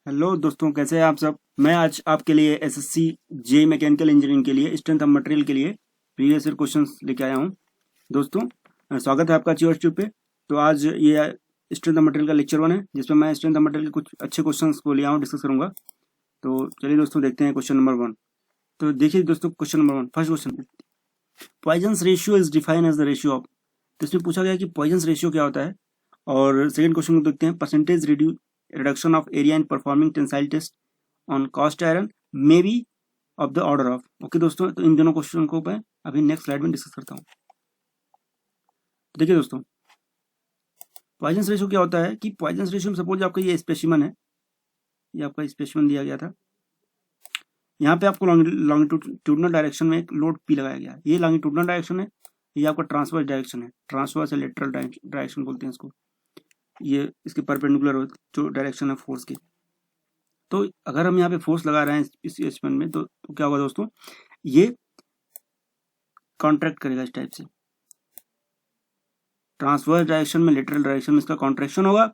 Hello दोस्तों, कैसे हैं आप सब। मैं आज आपके लिए एसएससी जे मैकेनिकल इंजीनियरिंग के लिए स्ट्रेंथ ऑफ मटेरियल के लिए प्रीवियस ईयर क्वेश्चंस लेके आया हूं। दोस्तों, स्वागत है आपका च्योर ट्यूब पे। तो आज ये स्ट्रेंथ ऑफ मटेरियल का लेक्चर 1 है, जिसमें मैं स्ट्रेंथ ऑफ मटेरियल के कुछ अच्छे क्वेश्चंस को लिया हूँ, डिस्कस करूंगा। तो चलिए दोस्तों, देखते हैं क्वेश्चन नंबर 1। तो देखिए दोस्तों, question number 1, first question, Poisson's ratio is define as the ratio of. तो इसमें पूछा गया कि पॉइजन्स रेशियो क्या होता है। और सेकंड क्वेश्चन को देखते हैं, percentage reduction of area in performing tensile test on cast iron may be of the order of. Okay दोस्तों, तो इन दोनों क्वेश्चन को मैं अभी नेक्स्ट स्लाइड में डिस्कस करता हूँ। देखिए दोस्तों, पॉइजन्स रेशियो क्या होता है कि पॉइजन्स रेशियो में सपोज आपका ये स्पेसिमन है, ये आपका स्पेसिमन दिया गया था। यहाँ पे आपको लॉन्गिट्यूडनल डायरेक्शन में एक लोड पी लगाया गया है। ये लॉन्गिट्यूडनल डायरेक्शन है, ये आपका ट्रांसवर्स डायरेक्शन है, ट्रांसवर्स या लेटरल डायरेक्शन बोलते हैं इसको। ये इसके परपेंडिकुलर जो डायरेक्शन है फोर्स की। तो अगर हम यहाँ पे फोर्स लगा रहे हैं इस स्पेसिमन में, तो क्या होगा दोस्तों, ये कॉन्ट्रैक्ट करेगा इस टाइप से। ट्रांसवर्स डायरेक्शन में, लेटरल डायरेक्शन में इसका कॉन्ट्रैक्शन होगा,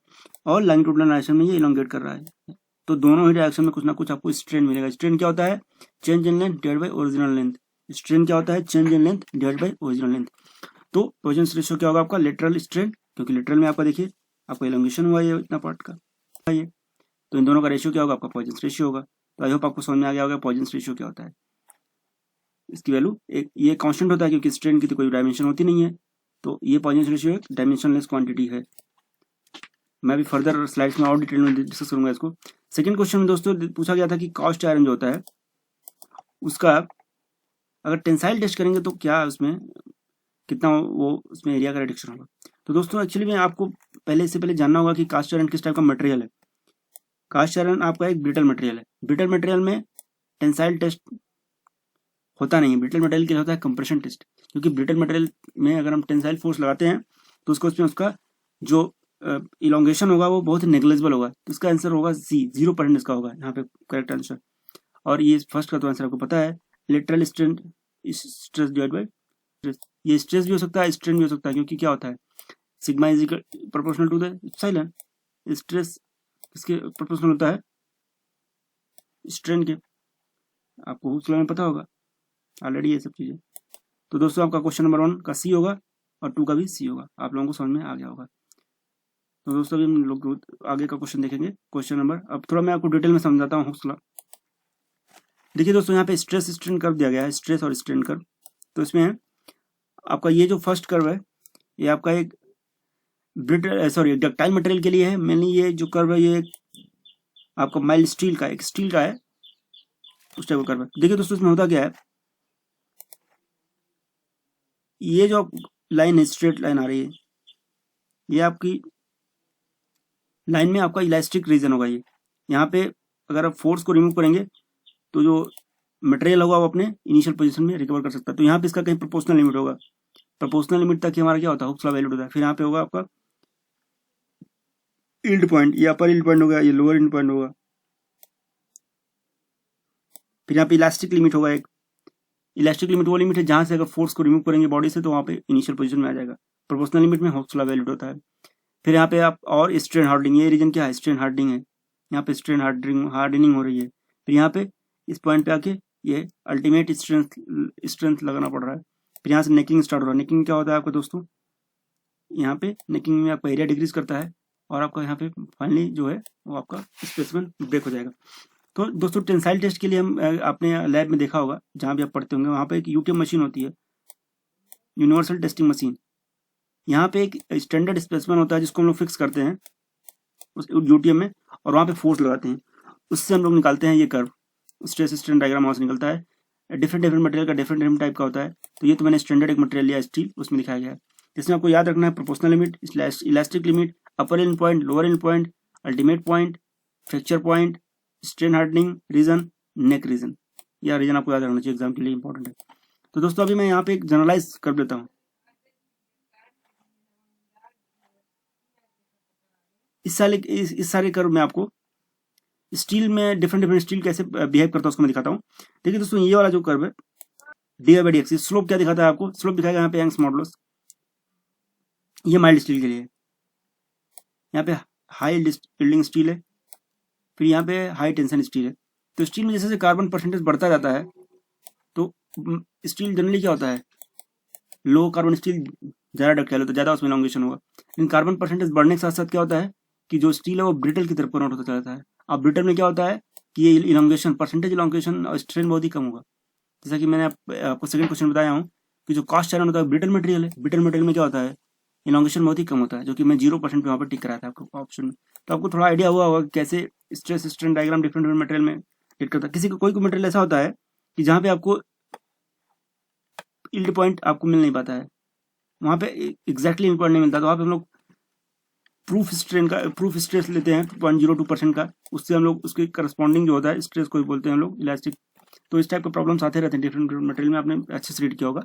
और लॉन्गिट्यूडनल डायरेक्शन में ये इलोंगेट कर रहा है। तो दोनों ही डायरेक्शन में कुछ ना कुछ आपको स्ट्रेन मिलेगा। स्ट्रेन क्या होता है? Change in length divide by original length. Strain क्या होता है? Change in length divide by original length. तो पॉइजन्स रेशियो क्या होगा आपका? लेटरल स्ट्रेन, क्योंकि लेटरल में आपका देखिए आपका इलोंगेशन हुआ है इतना पार्ट का, ये तो इन दोनों का रेशियो क्या होगा? आपका पॉइजन्स रेशियो होगा। तो आई होप आपको समझ में आ गया होगा पॉइजन्स रेशियो क्या होता है। इसकी वैल्यू एक ये कांस्टेंट होता है, क्योंकि स्ट्रेन की तो कोई डायमेंशन होती नहीं है। तो ये पॉइजन्स रेशियो एक डायमेंशनलेस क्वांटिटी है। मैं भी फर्दर स्लाइड्स में और डिटेल में डिस्कस करूंगा इसको। सेकंड क्वेश्चन में दोस्तों पूछा गया था कि कास्ट आयरन जो होता है उसका अगर टेंसाइल टेस्ट करेंगे तो क्या उसमें कितना वो उसमें एरिया का रिडक्शन होगा। तो दोस्तों एक्चुअली में आपको पहले जानना होगा कि कास्ट आयरन किस टाइप का मटेरियल है। कास्ट आयरन आपका एक ब्रिटल मटेरियल है। ब्रिटल मटेरियल में टेंसाइल टेस्ट होता नहीं है। ब्रिटल मटेरियल के लिए होता है कंप्रेशन टेस्ट, क्योंकि ब्रिटल मटेरियल में अगर हम टेंसाइल फोर्स लगाते हैं तो उसमें उसका जो इलोंगेशन होगा वो बहुत नेग्लिजिबल होगा। तो इसका आंसर होगा सी, 0% इसका होगा यहाँ पे करेक्ट आंसर। और ये फर्स्ट का तो आंसर आपको पता है, lateral strain stress divide by stress. ये स्ट्रेस भी हो सकता है, स्ट्रेन भी हो सकता है, क्योंकि क्या होता है, sigma is proportional to the epsilon. Stress किसके प्रोपोर्शनल होता है? स्ट्रेन के। आपको हुक्स लॉ में पता होगा ऑलरेडी ये सब चीजें। तो दोस्तों आपका क्वेश्चन नंबर 1 का सी होगा और 2 का भी सी होगा। आप लोगों को समझ में आ गया होगा। तो दोस्तों अभी हम लोग आगे का क्वेश्चन देखेंगे। क्वेश्चन नंबर, अब थोड़ा मैं आपको डिटेल में समझाता हूँ हुक्स लॉ। देखिए दोस्तों, यहाँ पे स्ट्रेस स्ट्रेन कर्व दिया गया है, स्ट्रेस और स्ट्रेन कर्व। तो इसमें आपका ये जो फर्स्ट कर्व है ये आपका एक डक्टाइल मटेरियल के लिए है। मेनली ये जो कर्व है ये आपका माइल्ड स्टील का, एक स्टील का है, उस टाइप का कर्व है। देखिए दोस्तों, इसमें होता क्या है, ये जो लाइन है, स्ट्रेट लाइन आ रही है, ये आपकी लाइन में आपका इलास्टिक रीजन होगा। ये यहाँ पे अगर आप फोर्स को रिमूव करेंगे तो जो मटेरियल होगा वो अपने इनिशियल पोजीशन में रिकवर कर सकता है। तो यहाँ पे इसका कहीं प्रोपोर्शनल लिमिट होगा। प्रोपोर्शनल लिमिट तक हमारा क्या होता है, हुक्स लॉ वैलिड होता है। फिर यहाँ पे होगा आपका यील्ड पॉइंट, ये अपर यील्ड पॉइंट होगा, ये लोअर यील्ड पॉइंट होगा। फिर यहाँ पे इलास्टिक लिमिट होगा एक। इलास्टिक लिमिट वो लिमिट है जहां से अगर फोर्स को रिमूव करेंगे बॉडी से तो वहाँ पे इनिशियल पोजीशन में आ जाएगा। प्रोपोर्शनल लिमिट में हुक्स लॉ वैलिड होता है। फिर यहाँ पे आप और स्ट्रेन हार्डनिंग, ये रीजन क्या है, स्ट्रेन हार्डनिंग है। यहाँ पे स्ट्रेन हार्डनिंग हो रही है। फिर यहाँ पे इस पॉइंट पे आके ये अल्टीमेट स्ट्रेंथ लगाना पड़ रहा है। फिर यहाँ से नेकिंग स्टार्ट हो रहा है। नेकिंग क्या होता है आपका दोस्तों, यहाँ पे नेकिंग में आपका एरिया डिक्रीज करता है और आपका यहाँ पे फाइनली जो है वो आपका स्पेसिमन ब्रेक हो जाएगा। तो दोस्तों टेंसाइल टेस्ट के लिए हम अपने लैब में देखा होगा, जहाँ भी आप पढ़ते होंगे वहाँ पे एक यूटीएम मशीन होती है, यूनिवर्सल टेस्टिंग मशीन। यहाँ पे एक स्टैंडर्ड स्पेसिमन होता है जिसको हम लोग फिक्स करते हैं उस यूटीएम में, और वहाँ पे फोर्स लगाते हैं। उससे हम लोग निकालते हैं ये कर्व, स्ट्रेस स्ट्रेन डायग्राम वहाँ से निकलता है। डिफरेंट डिफरेंट मटेरियल का डिफरेंट डिफरेंट टाइप का होता है। तो ये तो मैंने स्टैंडर्ड एक मटेरियल लिया स्टील, उसमें दिखाया गया है। इसमें आपको याद रखना है proportional limit, elastic limit, upper end point, lower end point, ultimate point, fracture point, strain hardening region, neck region. यह रीजन आपको याद रखना चाहिए, एग्जाम के लिए इंपॉर्टेंट है। तो दोस्तों अभी मैं यहाँ पे एक जनरलाइज कर देता हूँ। इस सारे कर्व में आपको स्टील में डिफरेंट डिफरेंट स्टील कैसे बिहेव करता है उसको मैं दिखाता हूँ। देखिए दोस्तों, ये वाला जो कर्व है D by D x, slope क्या दिखाता है आपको? स्लोप दिखाएगा यहाँ पे यंग्स मॉडुलस। ये माइल्ड स्टील के लिए, यहाँ पे हाई यील्डिंग स्टील है। फिर यहाँ पे हाई टेंशन स्टील है। तो स्टील में जैसे जैसे कार्बन परसेंटेज बढ़ता जाता है तो स्टील जनरली क्या होता है, लो कार्बन स्टील ज़्यादा डक्टाइल होता है, ज़्यादा उसमें इलॉन्गेशन होगा। लेकिन कार्बन परसेंटेज बढ़ने के साथ साथ क्या होता है कि जो स्टील है वो ब्रिटल की तरफ कन्वर्ट होता जाता है। अब ब्रिटल में क्या होता है कि ये इलॉन्गेशन परसेंटेज इलॉन्गेशन और स्ट्रेन बहुत ही कम होगा। जैसा कि मैंने आपको सेकंड क्वेश्चन बताया हूँ कि जो कास्ट आयरन होता है ब्रिटल मटेरियल है, ब्रिटल मटेरियल में क्या होता है इलॉन्गेशन बहुत ही कम होता है, जो कि मैं 0% पे वहाँ पर टिक कराया था आपको ऑप्शन में। तो आपको थोड़ा आइडिया हुआ होगा कैसे stress strain diagram different material में टिक करता है। किसी को कोई मटेरियल ऐसा होता है कि जहाँ पे आपको यील्ड पॉइंट आपको मिल नहीं पाता है, वहाँ पे एग्जैक्टली यील्ड पॉइंट नहीं मिलता, तो वहाँ पे हम लोग प्रूफ स्ट्रेस लेते हैं 0.02% का, उससे हम लोग उसके करस्पॉन्डिंग जो होता है स्ट्रेस को बोलते हैं हम लोग इलास्टिक। तो इस टाइप के प्रॉब्लम्स आते रहते हैं डिफरेंट मटेरियल में, आपने अच्छे से रीड किया होगा।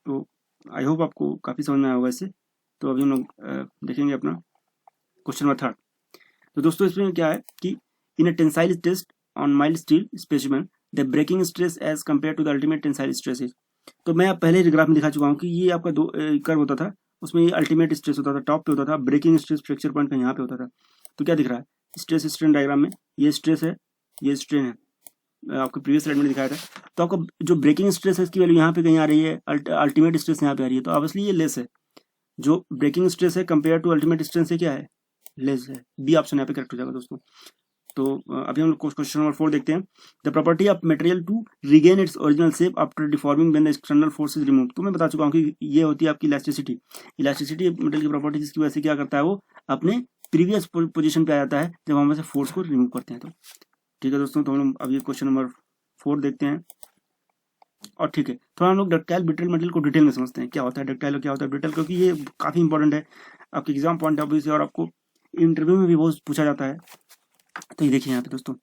तो आई होप आपको काफ़ी समझ में आया होगा इससे। तो अभी हम लोग देखेंगे अपना क्वेश्चन नंबर 3। तो दोस्तों इसमें क्या है कि in a tensile test on mild steel specimen the breaking stress as compare to the ultimate tensile stress is. तो मैं आप पहले ग्राफ में दिखा चुका हूँ कि ये आपका दो कर्व होता था, उसमें ये अल्टीमेट स्ट्रेस होता था टॉप पे होता था, ब्रेकिंग स्ट्रेस फ्रैक्चर पॉइंट का यहाँ पे होता था। तो क्या दिख रहा है स्ट्रेस स्ट्रेन डायग्राम में, ये स्ट्रेस है ये स्ट्रेन है, आपको प्रीवियस स्लाइड में दिखाया था। तो आपका जो ब्रेकिंग स्ट्रेस है इसकी वैल्यू यहाँ पे कहीं आ रही है, अल्टीमेट स्ट्रेस यहाँ पे आ रही है, तो ऑब्वियसली ये लेस है। जो ब्रेकिंग स्ट्रेस है कंपेयर टू अल्टीमेट स्ट्रेस से क्या है, लेस है। बी ऑप्शन यहाँ पे करेक्ट हो जाएगा दोस्तों। तो अभी हम लोग क्वेश्चन नंबर 4 देखते हैं। The property of material to regain its original shape after deforming when the external force is remove. तो मैं बता चुका हूँ कि ये होती है आपकी इलास्टिसिटी। इलास्टिसिटी मटेरियल की प्रॉपर्टी जिसकी वजह से क्या करता है वो अपने प्रीवियस पोजीशन पे आ जाता है जब हम ऐसे फोर्स को रिमूव करते हैं। तो ठीक है दोस्तों, तो हम लोग अभी क्वेश्चन नंबर 4 देखते हैं। और ठीक है, थोड़ा हम लोग डक्टाइल ब्रिटल मटेरियल को डिटेल में समझते हैं, क्या होता है डक्टाइल और क्या होता है ब्रिटल, क्योंकि ये काफी इंपॉर्टेंट है आपके एग्जाम पॉइंट ऑफ व्यू से और आपको इंटरव्यू में भी बहुत पूछा जाता है। तो ये देखिए यहाँ पे दोस्तों,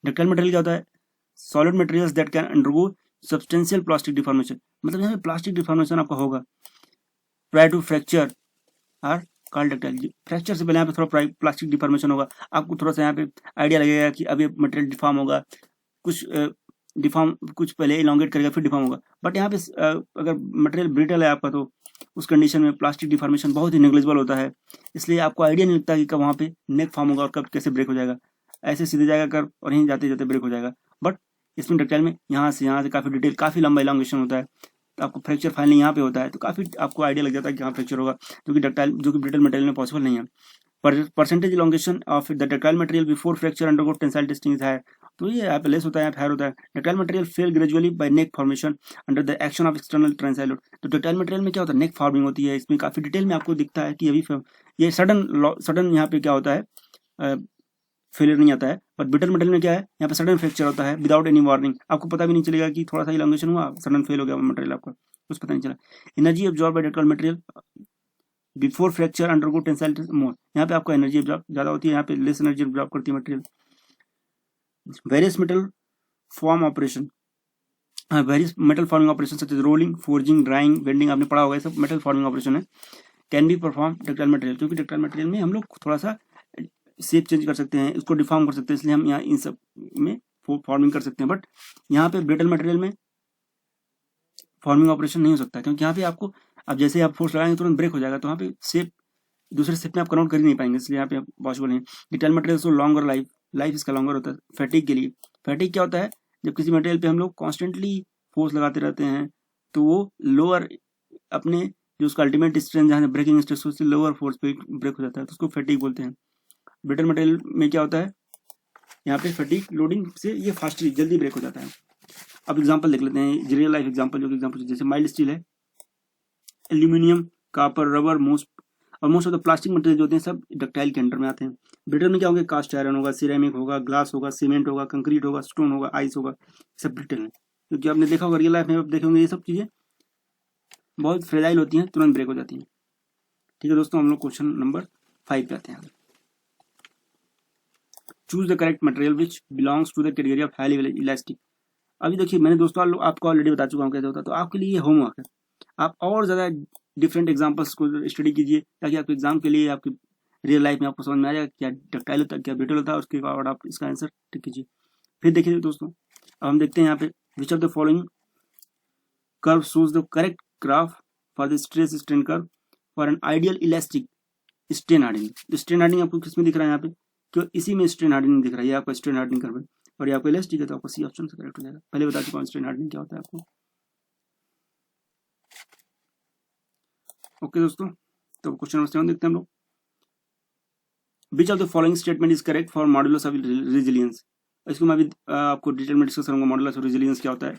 डक्टाइल मटेरियल क्या होता है, solid materials that can undergo substantial plastic deformation. मतलब यहाँ पे प्लास्टिक डिफॉर्मेशन आपका होगा prior to fracture are called ductile. Fracture से पहले यहाँ पे थोड़ा प्लास्टिक डिफॉर्मेशन होगा, आपको थोड़ा सा यहाँ पे आइडिया लगेगा कि अब ये मटेरियल डिफॉर्म होगा, कुछ डिफॉर्म कुछ पहले इलॉन्गेट करेगा फिर डिफॉर्म होगा। बट यहाँ पे अगर मटेरियल ब्रिटल है आपका तो उस कंडीशन में प्लास्टिक डिफॉर्मेशन बहुत ही नेग्लिजिबल होता है, इसलिए आपको आइडिया नहीं लगता कि कब वहाँ पे नेक फॉर्म होगा और कब कैसे ब्रेक हो जाएगा। ऐसे सीधे जाएगा कर और यहीं जाते जाते ब्रेक हो जाएगा। बट इसमें डक्टाइल में यहाँ से काफ़ी डिटेल काफ़ी लंबा इलॉन्गेशन होता है, तो आपको फ्रैक्चर फाइनली यहाँ पे होता है, तो काफ़ी आपको आइडिया लग जाता है कि यहाँ फ्रैक्चर होगा, जो कि ब्रिटल मटेरियल में पॉसिबल नहीं है। Percentage elongation of the ductile material before fracture undergo tensile testing है, तो ये यहाँ पे लेस होता है, यहाँ पे हायर होता है। Ductile material fail gradually by neck formation under the action of external tensile load. तो डक्टाइल मटेरियल में क्या होता है, नेक फॉर्मिंग होती है, इसमें काफी डिटेल में आपको दिखता है कि अभी ये सडन यहाँ पे क्या होता है फेलियर नहीं आता है। बट ब्रिटल मटेरियल में क्या है, यहाँ पे सडन फ्रैक्चर होता है विदाउट एनी वार्निंग, आपको पता भी नहीं चलेगा कि थोड़ा सा इलॉन्गेशन हुआ सडन फेल हो गया मटेरियल, आपका कुछ पता नहीं चला। Energy absorb by ductile material before fracture undergo tensile more, यहाँ पे आपको एनर्जी अब्जॉर्ब ज्यादा होती है, यहाँ पे लेस एनर्जी अब्जॉर्ब करती है material. Various metal form operation, various metal forming operation such as rolling, forging, drawing, bending, आपने पढ़ा होगा, ये सब मेटल फॉर्मिंग ऑपरेशन है, can be perform ductile material, क्योंकि डक्टाइल मटेरियल में हम लोग थोड़ा सा शेप चेंज कर सकते हैं, इसको डिफॉर्म कर सकते हैं, इसलिए हम यहाँ इन सब में फॉर्मिंग कर सकते हैं। बट यहाँ पे ब्रिटल मटेरियल में फॉर्मिंग ऑपरेशन नहीं हो सकता, क्योंकि यहाँ पे आपको अब जैसे आप फोर्स लगाएंगे तुरंत ब्रेक हो जाएगा, तो वहाँ पे शेप दूसरे शेप में आप कन्वर्ट कर ही नहीं पाएंगे, इसलिए यहाँ पे पॉसिबल नहीं। Ductile material so longer life इसका लॉन्गर होता है। फैटिग के लिए, फैटिग क्या होता है, जब किसी मटेरियल पे हम लोग कॉन्स्टेंटली फोर्स लगाते रहते हैं तो वो लोअर अपने जो उसका अल्टीमेट स्ट्रेंथ जहाँ ब्रेकिंग स्ट्रेस उससे लोअर फोर्स पे ब्रेक हो जाता है, तो उसको फैटिग बोलते हैं। ब्रिटल मटेरियल में क्या होता है, यहाँ पे फैटिग लोडिंग से ये फास्टली जल्दी ब्रेक हो जाता है। अब एग्जांपल देख लेते हैं, रियल लाइफ एग्जांपल, जो कि एग्जांपल जैसे माइल्ड स्टील है, aluminium, copper, rubber, most of the plastic material जो होते हैं सब डक्टाइल के अंडर में आते हैं। ब्रिटल में क्या होंगे, कास्ट आयरन होगा, सिरेमिक होगा, ग्लास होगा, सीमेंट होगा, कंक्रीट होगा, स्टोन होगा, आइस होगा, सब ब्रिटल है। क्योंकि आपने देखा होगा रियल लाइफ में, आप देखे होंगे ये सब चीजें बहुत फ्रेजाइल होती हैं, तुरंत ब्रेक हो जाती हैं। ठीक है दोस्तों, हम लोग क्वेश्चन नंबर 5 पे आते हैं। Choose the correct material which belongs to the category of highly elastic. अभी देखिए मैंने दोस्तों आपको ऑलरेडी बता चुका हूँ कैसे होता है, तो आपके लिए ये होमवर्क है, आप और ज्यादा डिफरेंट एग्जांपल्स को स्टडी कीजिए ताकि आपके एग्जाम के लिए आपकी रियल लाइफ में आपको समझ में आ जाए क्या डक्टाइल होता है, क्या ब्रिटल होता है, उसके बाद आप इसका आंसर टिक कीजिए। फिर देखिए दोस्तों, अब हम देखते हैं यहाँ पे which of the following curve shows the correct graph for the stress strain curve for an ideal elastic strain hardening. Strain hardening आपको किसमें दिख रहा है, यहाँ पे क्यों इसी में स्ट्रेन हार्डनिंग दिख रहा है, ये आपका स्ट्रेन हार्डनिंग कर्व है और ये आपका इलास्टिक है, तो आपको सी ऑप्शन से करेक्ट हो जाएगा। पहले बता चुका हूँ स्ट्रेन हार्डनिंग क्या होता है आपको। ओके दोस्तों, तो क्वेश्चन नंबर 7 देखते हैं हम लोग। Which of the following statement is correct for modulus of resilience. इसको मैं अभी आपको डिटेल में डिस्कस करूंगा मॉडुलस ऑफ रेजिलियंस क्या होता है।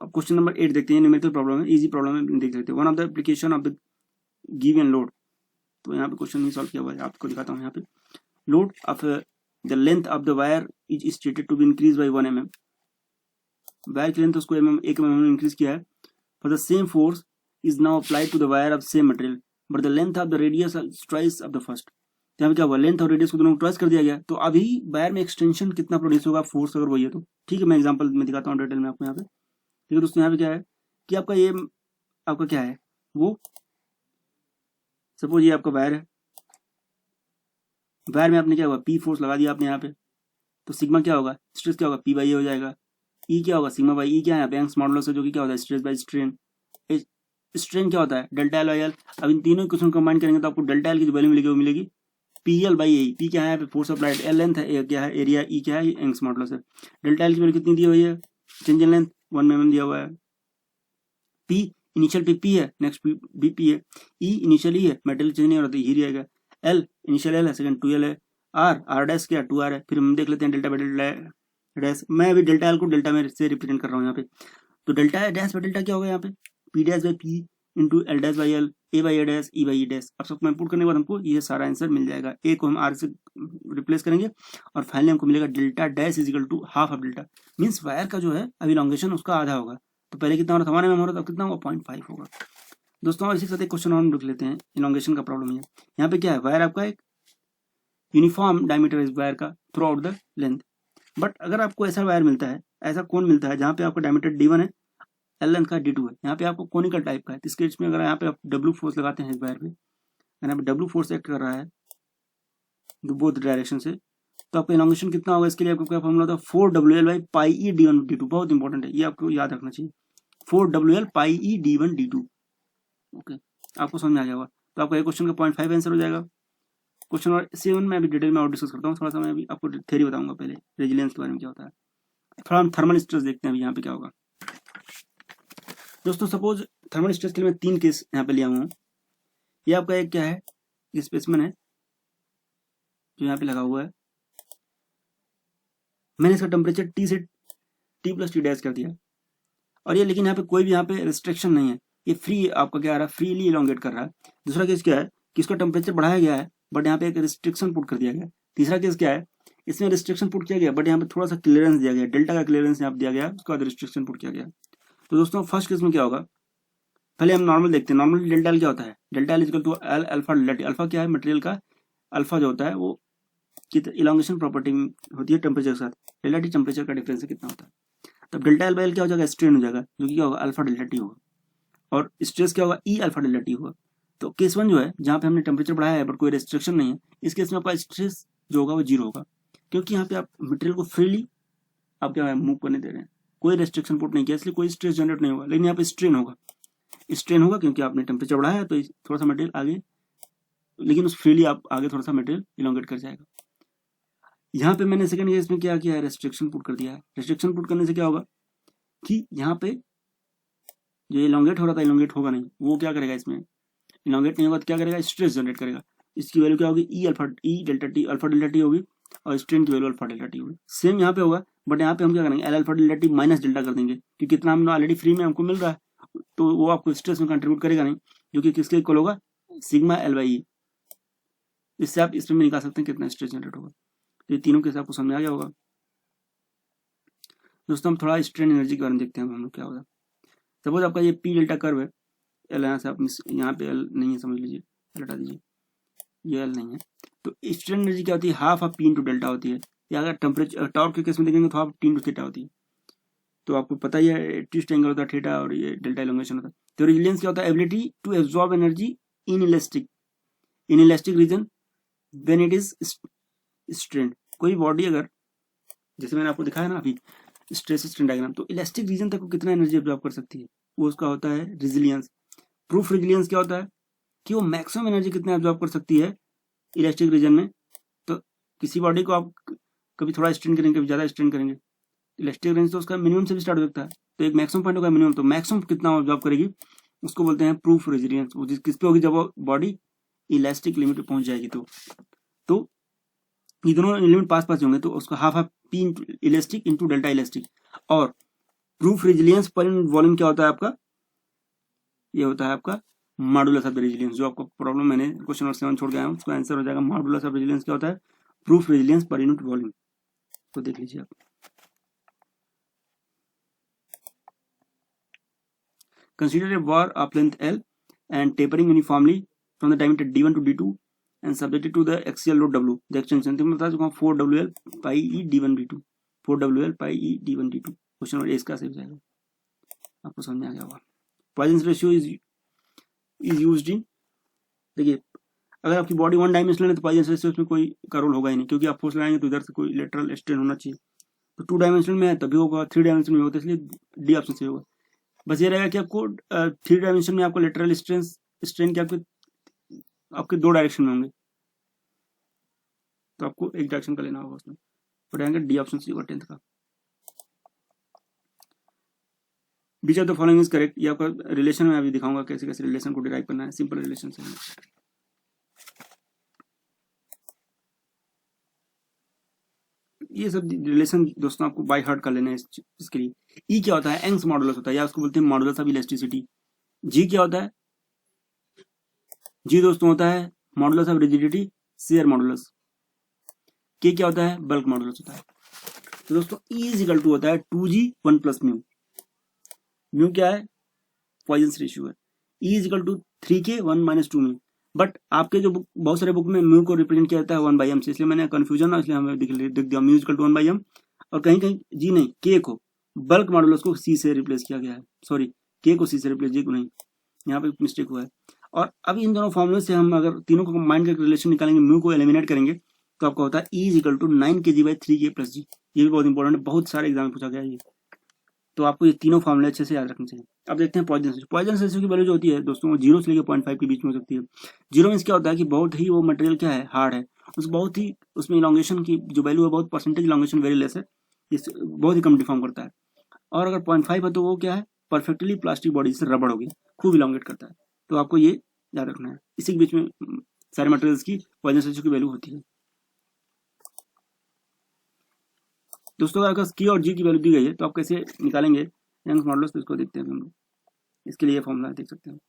अब क्वेश्चन नंबर 8 देखते हैं, न्यूमेरिकल प्रॉब्लम है, इजी प्रॉब्लम है, देख लेते हैं। One of the application of the given load, तो यहाँ पे क्वेश्चन नहीं सॉल्व किया हुआ है, आपको दिखाता हूँ। यहाँ पे load of the length of the wire is stated to be increase by 1 mm। Wire की लेंथ उसको 1 mm इंक्रीज किया है। For the same force is now applied to the wire of same material but the length of the radius twice of the first. तो यहाँ पे क्या हुआ, length और रेडियस को दोनों ट्वाइस कर दिया गया, तो अभी वायर में एक्सटेंशन कितना प्रोड्यूस होगा, फोर्स अगर वही है तो। ठीक है, मैं एग्जांपल में दिखाता हूँ डिटेल में आपको यहाँ पे। ठीक है दोस्तों, यहाँ पे क्या है कि आपका ये आपका क्या है, वो सपोज ये आपका वायर है, वायर में आपने क्या होगा, पी फोर्स लगा दिया आपने यहाँ पे, तो सिग्मा क्या होगा, स्ट्रेस क्या होगा, पी बाई ए हो जाएगा। ई क्या होगा, सिग्मा बाई ई क्या है यहाँ पे, यंग्स मॉडुलस है, जो कि क्या होता है, स्ट्रेस बाई स्ट्रेन। स्ट्रेन क्या होता है, डेल्टा एल बाई एल। अब इन तीनों क्वेश्चन कंबाइन करेंगे तो आपको डेल्टा एल की जो वैल्यू मिलेगी वो मिलेगी P L by A. P क्या है यहाँ पे, फोर्स अप्लाइड, एल लेंथ है, ए क्या है एरिया, ई क्या है यंग्स मॉडुलस है। डेल्टा एल की वैल्यू कितनी दी हुई है, चेंज इन लेंथ 1 mm दिया हुआ है। पी इनिशियल पे पी है, नेक्स्ट बी पी है। ई इनिशियल ई है, मेटल चेंज नहीं हो रहा तो ही रहेगा। एल इनिशियल एल है, सेकंड 2L है। आर डैश क्या 2R है। फिर हम देख लेते हैं डेल्टा बाई डेल्टा डैश। मैं अभी डेल्टा एल को डेल्टा में से रिप्रेजेंट कर रहा हूँ यहाँ पे, तो डेल्टा डैश बाई डेल्टा क्या होगा यहाँ पे, P dash by P into L dash by L, A by A dash, E by E dash. अब सबको इनपुट करने के बाद हमको ये सारा आंसर मिल जाएगा। ए को हम आर से रिप्लेस करेंगे और फाइनली हमको मिलेगा delta dash is equal to half of delta. Means wire का जो है अभी इलॉन्गेशन उसका आधा होगा, तो पहले कितना हो रहा था 1 mm हो रहा था, कितना होगा 0.5 होगा दोस्तों। और इसी के साथ एक क्वेश्चन और हम लिख लेते हैं, इलॉन्गेशन का प्रॉब्लम है। यहाँ पे क्या है, वायर आपका एक यूनिफॉर्म डायमीटर इस वायर का through out the length. But अगर आपको ऐसा वायर मिलता है, ऐसा कोन मिलता है जहाँ पे आपका डायमीटर D1 है, एल लेंथ का D2 है, यहाँ पे आपको कोनिकल टाइप का है, तो इस केस में अगर यहाँ पे आप डब्ल्यू फोर्स लगाते हैं इस वायर पे, यहाँ पे डब्ल्यू फोर्स एक्ट कर रहा है बोथ डायरेक्शन से, तो आपका इलॉन्गेशन कितना होगा, इसके लिए आपको क्या फॉर्मूला था, 4WL by pi E D1 D2। बहुत इंपॉर्टेंट है, ये आपको याद रखना चाहिए, 4WL पाई ई D1 D2। ओके, आपको समझ में आ जाएगा। तो आपका एक क्वेश्चन का 0.5 आंसर हो जाएगा। क्वेश्चन नंबर 7 में अभी डिटेल में और डिस्कस करता हूँ, थोड़ा सा मैं अभी आपको थ्योरी बताऊंगा पहले रेजिलियंस के बारे में क्या होता है। थोड़ा हम थर्मल स्ट्रेस देखते हैं अभी यहाँ पे क्या होगा दोस्तों। सपोज थर्मल स्ट्रेस के लिए मैं 3 केस यहाँ पे लिया हूँ। ये आपका एक क्या है, स्पेसिमेन है जो यहाँ पे लगा हुआ है, मैंने इसका टेम्परेचर T से T+T डैश कर दिया, और ये लेकिन यहाँ पे कोई भी यहाँ पे रिस्ट्रिक्शन नहीं है, ये फ्री आपका क्या आ रहा है, फ्रीली इलोंगेट कर रहा है। दूसरा केस क्या है कि इसका टेम्परेचर बढ़ाया गया है बट यहाँ पे एक रिस्ट्रिक्शन पुट कर दिया गया। तीसरा केस क्या है, इसमें रिस्ट्रिक्शन पुट किया गया बट यहाँ पे थोड़ा सा क्लियरेंस दिया गया, डेल्टा का क्लियरेंस यहाँ पे दिया गया, उसके बाद रिस्ट्रिक्शन पुट किया गया। तो दोस्तों फर्स्ट केस में क्या होगा, पहले हम नॉर्मल देखते हैं। नॉर्मली डेल्टा एल क्या होता है, delta L equal to L alpha delta T. Alpha क्या है, मटेरियल का अल्फा जो होता है वो इलांगेशन प्रॉपर्टी होती है टेम्परेचर के साथ, डेल्टा टी टेम्परेचर का डिफरेंस कितना होता है। तब डेल्टा एल बाई एल क्या हो जाएगा, स्ट्रेन हो जाएगा, जो कि क्या होगा, अल्फा डेल्टा टी होगा, और स्ट्रेस क्या होगा, ई अल्फा डेल्टा टी होगा। तो केस 1 जो है जहाँ पे हमने टेम्परेचर बढ़ाया है बट कोई रेस्ट्रिक्शन नहीं है, इस केस में आपका स्ट्रेस जो होगा वो 0 होगा, क्योंकि यहाँ पे आप मटेरियल को फ्रीली आप क्या मूव करने दे रहे हैं, कोई रेस्ट्रिक्शन पुट नहीं किया, इसलिए कोई स्ट्रेस जनरेट नहीं होगा। लेकिन यहाँ पे स्ट्रेन होगा, स्ट्रेन होगा क्योंकि आपने टेम्परेचर बढ़ाया है, तो थोड़ा सा मटेरियल आगे, लेकिन उस फ्रीली आप आगे थोड़ा सा मटेरियल इलोंगेट कर जाएगा। यहाँ पे मैंने सेकंड केस में क्या किया है, रेस्ट्रिक्शन पुट कर दिया है। रेस्ट्रिक्शन पुट करने से क्या होगा कि यहाँ पे जो इलोंगेट हो रहा था इलोंगेट होगा नहीं, वो क्या करेगा, इसमें इलोंगेट नहीं होगा तो क्या करेगा, स्ट्रेस जनरेट करेगा। इसकी वैल्यू क्या होगी, E alpha E delta T, alpha delta T होगी, और स्ट्रेन की वैल्यू अल्फा डेल्टा टी होगी। सेम यहाँ पे होगा बट यहाँ पे हम क्या करेंगे, L alpha delta T minus delta कर देंगे, क्योंकि इतना हम ऑलरेडी फ्री में हमको मिल रहा है, तो वो आपको स्ट्रेस में कंट्रीब्यूट करेगा नहीं, जो कि किसके इक्वल होगा, सिग्मा एल बाई ई। इससे आप इसमें निकाल सकते हैं कितना स्ट्रेस जनरेट होगा। तो ये तीनों केस आपको समझ आ गया होगा दोस्तों। हम थोड़ा स्ट्रेन एनर्जी के बारे में देखते हैं हम लोग क्या होगा। सपोज आपका ये पी डेल्टा कर्व है, एल यहाँ से आप यहाँ पे एल नहीं है, समझ लीजिए, हटा दीजिए, ये एल नहीं है। तो स्ट्रेन एनर्जी क्या होती है, half of P into delta होती है, या अगर टेम्परेचर टॉर्क के केस में देखेंगे तो हाफ टी इंटू थीटा होती है। तो आपको पता ही है ट्विस्ट एंगल होता है थीटा, और ये डेल्टा इलोंगेशन होता है। तो रेजिलियंस क्या होता है, ability to absorb energy in elastic region when it is strained. कोई बॉडी अगर, जैसे मैंने आपको दिखाया ना अभी स्ट्रेस स्ट्रेन डायग्राम, तो इलास्टिक रीजन तक कितना एनर्जी एब्जॉर्ब कर सकती है, वो उसका होता है रेजिलियंस। प्रूफ रेजिलियंस क्या होता है कि वो मैक्सिमम एनर्जी कितना एब्जॉर्ब कर सकती है इलास्टिक रीजन में, तो किसी बॉडी को आप कभी थोड़ा स्ट्रेन करेंगे, कभी ज़्यादा स्ट्रेन करेंगे, इलास्टिक रेंज तो उसका मिनिमम से भी स्टार्ट हो सकता है, तो एक मैक्सिमम पॉइंट होगा मिनिमम, तो मैक्सिमम कितना ऑब्जॉर्व करेगी उसको बोलते हैं प्रूफ रेजिलियंस। वो किस पे होगी, जब वो बॉडी इलास्टिक लिमिट पे पहुंच जाएगी। तो ये दोनों लिमिट पास पास होंगे, तो उसका half half P elastic into delta elastic. और प्रूफ रेजिलियंस पर वॉल्यूम क्या होता है आपका, ये होता है आपका मॉडुलस ऑफ द रेजिलियंस। जो आपको प्रॉब्लम मैंने क्वेश्चन नंबर 7 छोड़ गया हूँ, उसका आंसर हो जाएगा मॉडुलस ऑफ रेजिलियंस क्या होता है, proof resilience per unit volume. तो देख लीजिए आप, consider a bar of length L and tapering uniformly from the diameter D1 to D2 and subjected to the axial load W. The extension तो मैं बता चुका हूँ 4WL pi E D1 D2, 4WL pi E D1 D2। Question number 1 का सही हो जाएगा, आपको समझ में आ गया होगा। Poisson ratio is used in, देखिए अगर आपकी बॉडी वन डायमेंशनल है तो पॉइजन रेशियो उसमें कोई का रोल होगा ही नहीं, क्योंकि आप फोर्स लगाएंगे तो इधर से कोई लेटरल स्ट्रेन होना चाहिए, तो 2 डायमेंशनल में है तभी होगा, 3 डायमेंशनल में होगा, इसलिए डी ऑप्शन सही होगा। बस ये रहेगा कि आपको 3 डायमेंशन में आपको लेटरल स्ट्रेन के आपके 2 डायरेक्शन में होंगे, तो आपको एक डायरेक्शन का लेना होगा उसमें, तो रहेंगे डी ऑप्शन सी होगा 10th का। Which of the following is correct, ये आपका रिलेशन में अभी दिखाऊंगा कैसे कैसे रिलेशन को डिराइव करना है, सिंपल रिलेशन से। ये सब रिलेशन दोस्तों आपको बाय हार्ट कर लेना है इसके लिए। ई क्या होता है, यंग्स मॉडुलस होता है, या उसको बोलते हैं मॉडुलस ऑफ इलास्टिसिटी। जी क्या होता है, जी दोस्तों होता है modulus of rigidity, share modulus. के क्या होता है, बल्क मॉडुलस होता है। तो दोस्तों ई इज इक्वल टू होता है 2G 1 प्लस म्यू। म्यू क्या है, पॉइजन रेशियो है। E is equal to 3K 1 minus 2 mu, but आपके जो बहुत सारे बुक में म्यू को रिप्रेजेंट किया जाता है 1/m से, इसलिए मैंने कंफ्यूजन ना, इसलिए हमें दिख दिया mu is equal to 1/m, और कहीं कहीं जी नहीं, के को बल्क मॉडुलस को सी से रिप्लेस किया गया है, सॉरी के को सी से रिप्लेस, जी को नहीं, यहाँ पे मिस्टेक हुआ है। और अब इन दोनों फॉर्मूले से हम अगर तीनों को कंबाइन करके रिलेशन निकालेंगे, म्यू को एलिमिनेट करेंगे, तो आपका होता है E is equal to 9kg/3K + G। ये भी बहुत इंपॉर्टेंट है, बहुत सारे एग्जाम में पूछा गया है ये, तो आपको ये तीनों फॉर्मूले अच्छे से याद रखने चाहिए। अब देखते हैं पॉइजन रेशियो। पॉइजन रेशियो की वैल्यू जो होती है दोस्तों वो 0 से लेकर 0.5 के बीच में हो सकती है। 0 मीन्स क्या होता है कि बहुत ही वो मटेरियल क्या है, हार्ड है, बहुत ही उसमें इलॉन्गेशन की जो वैल्यू है, बहुत परसेंटेज इलॉन्गेशन वेरी लेस है, बहुत ही कम डिफॉर्म करता है। और अगर 0.5 है तो वो क्या है, परफेक्टली प्लास्टिक बॉडी से रबड़ हो गया, खूब इलॉन्गेट करता है। तो आपको ये याद रखना है, इसी के बीच में सारे मटेरियल्स की पॉइजन रेशियो की वैल्यू होती है। दोस्तों अगर की और जी की वैल्यू दी गई है तो आप कैसे निकालेंगे यंग्स मॉडुलस, तो इसको देखते हैं हम लोग। इसके लिए फॉर्मूला देख सकते हैं,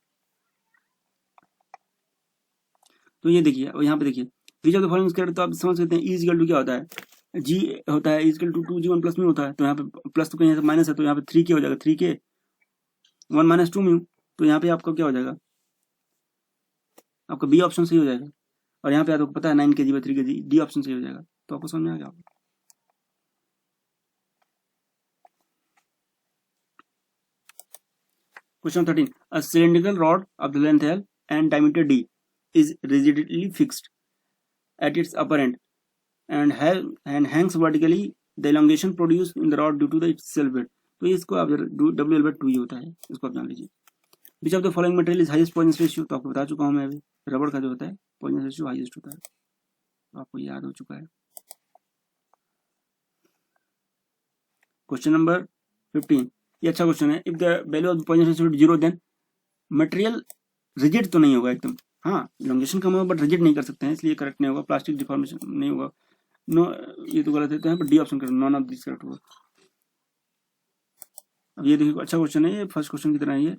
तो ये देखिए, और यहाँ पे देखिए which of the following correct, तो आप समझ सकते हैं ई इक्वल टू क्या होता है, जी होता है equal to 2G 1 plus mu होता है, तो यहाँ पे प्लस तो कहीं से माइनस है, तो यहाँ पे 3K हो जाएगा, 3K 1 माइनस 2 म्यू, तो यहाँ पे आपका क्या हो जाएगा, आपका बी ऑप्शन सही हो जाएगा। और यहाँ पे आपको पता है 9kg/3K, डी ऑप्शन सही हो जाएगा। तो आपको समझ में आ गया। Question 13. A cylindrical rod of the length L and diameter D is rigidly fixed at its upper end and hangs vertically. The elongation produced in the rod due to the its self weight. तो इसको आप WL/2 ही होता है, इसको आप जान लीजिए। Which of the following material is highest poisson ratio, तो आपको बता चुका हूँ मैं अभी, रबड़ का जो होता है poisson ratio हाईएस्ट होता है, तो आपको याद हो चुका है। क्वेश्चन नंबर 15, ये अच्छा क्वेश्चन है। If the value of Poisson ratio 0 then material rigid तो नहीं होगा एकदम, हाँ इलॉन्गेशन कम होगा बट रिजिड नहीं कर सकते हैं, इसलिए करेक्ट नहीं होगा। प्लास्टिक डिफॉर्मेशन नहीं होगा, नो ये तो गलत है, तो यहाँ पर डी ऑप्शन करें, नॉन ऑफ दिस करेक्ट होगा। अब ये देखिए अच्छा क्वेश्चन है, ये फर्स्ट क्वेश्चन की तरह ही है,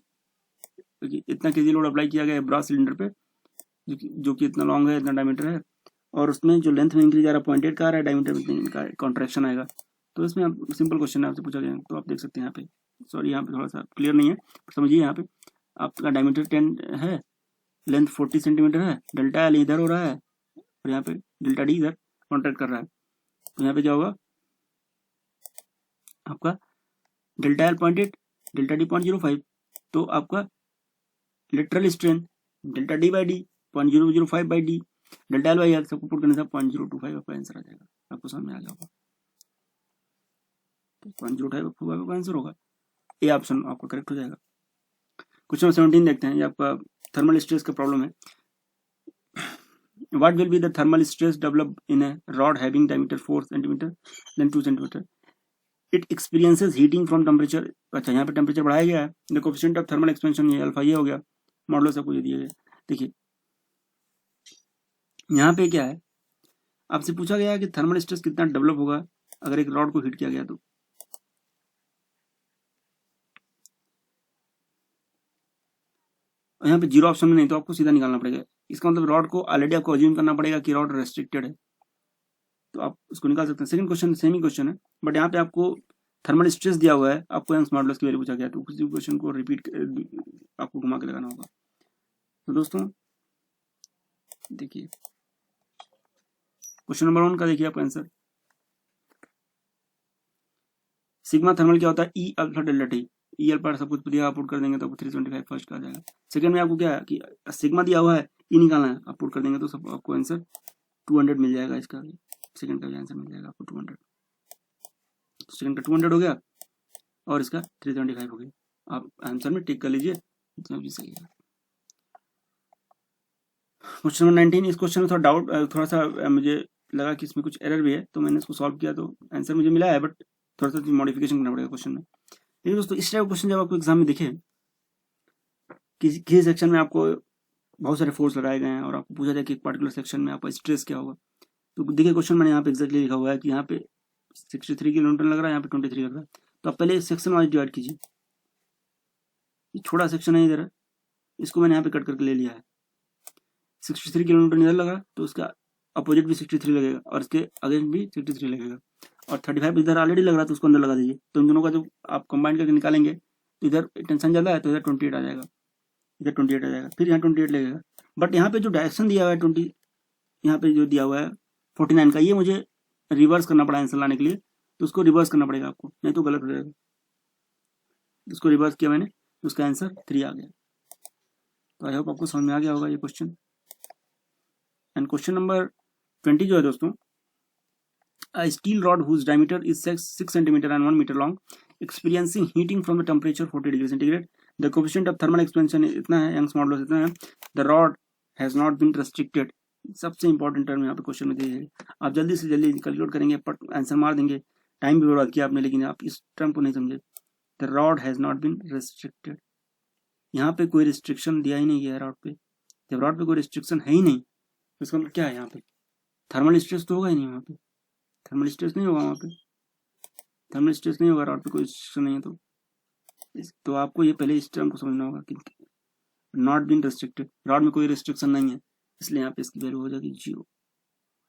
क्योंकि इतना केजी लोड अप्लाई किया गया है ब्रास सिलेंडर पे, जो कि इतना लॉन्ग है, इतना डायमीटर है, और उसमें जो लेंथ में इंक्रीज आ रहा है 0.8 का आ रहा है, डायमीटर में इनका कॉन्ट्रैक्शन आएगा। तो इसमें आप सिंपल क्वेश्चन है, आपसे पूछा गया, तो आप देख सकते हैं यहाँ पे, सॉरी यहाँ पे थोड़ा सा क्लियर नहीं है, समझिए। यहाँ पे आपका डायमीटर 10 है, लेंथ 40 सेंटीमीटर है, डेल्टा एल इधर हो रहा है, और यहाँ पे डेल्टा डी इधर कॉन्ट्रैक्ट कर रहा है, तो यहाँ पे क्या होगा आपका डेल्टा एल 0.8, डेल्टा डी 0.05, तो आपका lateral strain delta D by D 0.005/d, delta L by L सबको पुट करने से 0.025 आपका आंसर आ जाएगा। आपको समझ में आ गया होगा, 0.025 आपका आंसर होगा, ए ऑप्शन आपका करेक्ट हो जाएगा। क्वेश्चन 17 देखते हैं, ये आपका थर्मल स्ट्रेस का प्रॉब्लम है। What will be the thermal stress develop in a rod having diameter 4 centimeter then 2 centimeter, it experiences heating from temperature. अच्छा, यहाँ पे टेम्परेचर बढ़ाया गया है, the coefficient of thermal expansion ये अल्फा ये हो गया, मॉडुलस सबको ये दिया गया। देखिए यहाँ पे क्या है, आपसे पूछा गया है कि थर्मल स्ट्रेस कितना डेवलप होगा अगर एक रॉड को हीट किया गया तो। यहाँ पे जीरो ऑप्शन में नहीं, तो आपको सीधा निकालना पड़ेगा। इसका मतलब रॉड को ऑलरेडी आपको अज्यूम करना पड़ेगा कि रॉड रेस्ट्रिक्टेड है, तो आप उसको निकाल सकते हैं। सेकंड क्वेश्चन सेम ही क्वेश्चन है, बट यहाँ पे आपको थर्मल स्ट्रेस दिया हुआ है, आपको यंग्स मॉडुलस की वैल्यू पूछा गया, तो उसी क्वेश्चन को रिपीट आपको घुमा के लगाना होगा। तो दोस्तों देखिए क्वेश्चन नंबर 1 का देखिए आपका आंसर, सिग्मा थर्मल क्या होता है, ई अल्फा डेल्टा टी। ई अल्फा सब कुछ दिया, आप पुट कर देंगे तो आपको 375 फर्स्ट का आ जाएगा। सेकंड में आपको क्या है कि सिग्मा दिया हुआ है, ई निकालना है, आप पुट कर देंगे तो सब आपको आंसर 200 मिल जाएगा। इसका सेकंड का भी आंसर मिल जाएगा आपको 200, सेकंड का 200 हो गया और इसका 375 हो गया। आप आंसर में टिक कर लीजिए, इतना भी सही है। क्वेश्चन नंबर 19, इस क्वेश्चन में थोड़ा डाउट, थोड़ा सा मुझे लगा कि इसमें कुछ एरर भी है, तो मैंने इसको सॉल्व किया तो आंसर मुझे मिला है, बट थोड़ा सा मॉडिफिकेशन करना पड़ेगा क्वेश्चन में। लेकिन दोस्तों इस टाइप का क्वेश्चन जब आपको एग्जाम में दिखे, किसी सेक्शन में आपको बहुत सारे फोर्स लगाए गए हैं और आपको पूछा जाए कि एक पर्टिकुलर सेक्शन में आपका स्ट्रेस क्या होगा, तो देखिए क्वेश्चन मैंने यहाँ पे एक्जैक्टली लिखा हुआ है कि यहाँ पे 63 किलो न्यूटन लग रहा है, यहाँ पे 23 लग रहा है, तो आप पहले सेक्शन वाइज डिवाइड कीजिए। ये छोटा सेक्शन है इधर, इसको मैंने यहाँ पे कट करके ले लिया है। 63 किलो न्यूटन इधर लगा तो उसका अपोजिट भी 63 लगेगा और इसके अगेंस्ट भी 63 लगेगा, और 35 इधर ऑलरेडी लग रहा है तो उसको अंदर लगा दीजिए। तो इन दोनों का जो आप कंबाइन करके निकालेंगे तो इधर टेंशन ज़्यादा है तो इधर 28 आ जाएगा, इधर 28 आ जाएगा, फिर यहाँ 28 लगेगा। बट यहाँ पे जो डायरेक्शन दिया हुआ है 20, यहाँ पे जो दिया हुआ है 49 का, ये मुझे रिवर्स करना पड़ा आंसर लाने के लिए, तो उसको रिवर्स करना पड़ेगा आपको, नहीं तो गलत हो जाएगा। इसको रिवर्स किया मैंने तो उसका आंसर 3 आ गया। तो आई होप आपको समझ में आ गया होगा ये क्वेश्चन। एंड क्वेश्चन नंबर 20 जो है दोस्तों, a steel rod whose diameter is 6 centimeter and 1 meter long experiencing heating from the temperature 40 degree centigrade, the coefficient of thermal expansion इतना है, यंग्स मॉडुलस इतना है, the rod has not been restricted। सबसे important term यहाँ पे question में दी है, आप जल्दी से जल्दी कैलकुलेट करेंगे, आंसर मार देंगे, टाइम भी बर्बाद किया आपने, लेकिन आप इस टर्म को नहीं समझे। The rod has not been restricted, यहाँ पे कोई रिस्ट्रिक्शन दिया ही नहीं गया है रॉड पे। जब रॉड पे कोई रिस्ट्रिक्शन है ही नहीं तो इसका मतलब क्या है, यहाँ पे थर्मल स्ट्रेस तो होगा ही नहीं, वहाँ पे थर्मल स्ट्रेस नहीं होगा, वहाँ पे थर्मल स्ट्रेस नहीं होगा, रॉड पे कोई रिस्ट्रिक्शन नहीं है। तो आपको ये पहले इस टर्म को समझना होगा कि नॉट बीन रेस्ट्रिक्टेड, रॉड में कोई रिस्ट्रिक्शन नहीं है, इसलिए यहाँ पे इसकी वैल्यू हो जाएगी 0।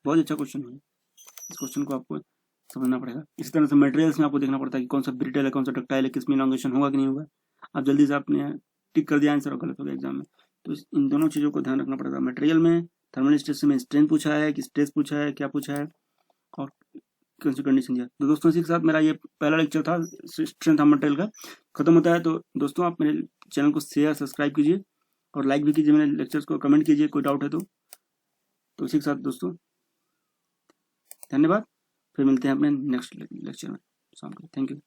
बहुत अच्छा क्वेश्चन है, इस क्वेश्चन को आपको समझना पड़ेगा। इसी तरह से मटेरियल्स में आपको देखना पड़ता है कि कौन सा ब्रिटल है, कौन सा डक्टाइल है, किसमें इलॉन्गेशन होगा कि नहीं होगा। आप जल्दी से आपने टिक कर दिया आंसर और गलत हो गया एग्जाम में, तो इन दोनों चीज़ों को ध्यान रखना पड़ेगा। मटेरियल में थर्मल स्ट्रेस में स्ट्रेंथ पूछा है कि स्ट्रेस पूछा है, क्या पूछा है और कौन सी कंडीशन दिया। तो दोस्तों इसी के साथ मेरा ये पहला लेक्चर था स्ट्रेंथ ऑफ मटेरियल का खत्म होता है। तो दोस्तों आप मेरे चैनल को शेयर सब्सक्राइब कीजिए और लाइक भी कीजिए, मेरे लेक्चर्स को कमेंट कीजिए, कोई डाउट है तो इसी के साथ दोस्तों धन्यवाद, फिर मिलते हैं अपने नेक्स्ट लेक्चर में शाम को। Thank you.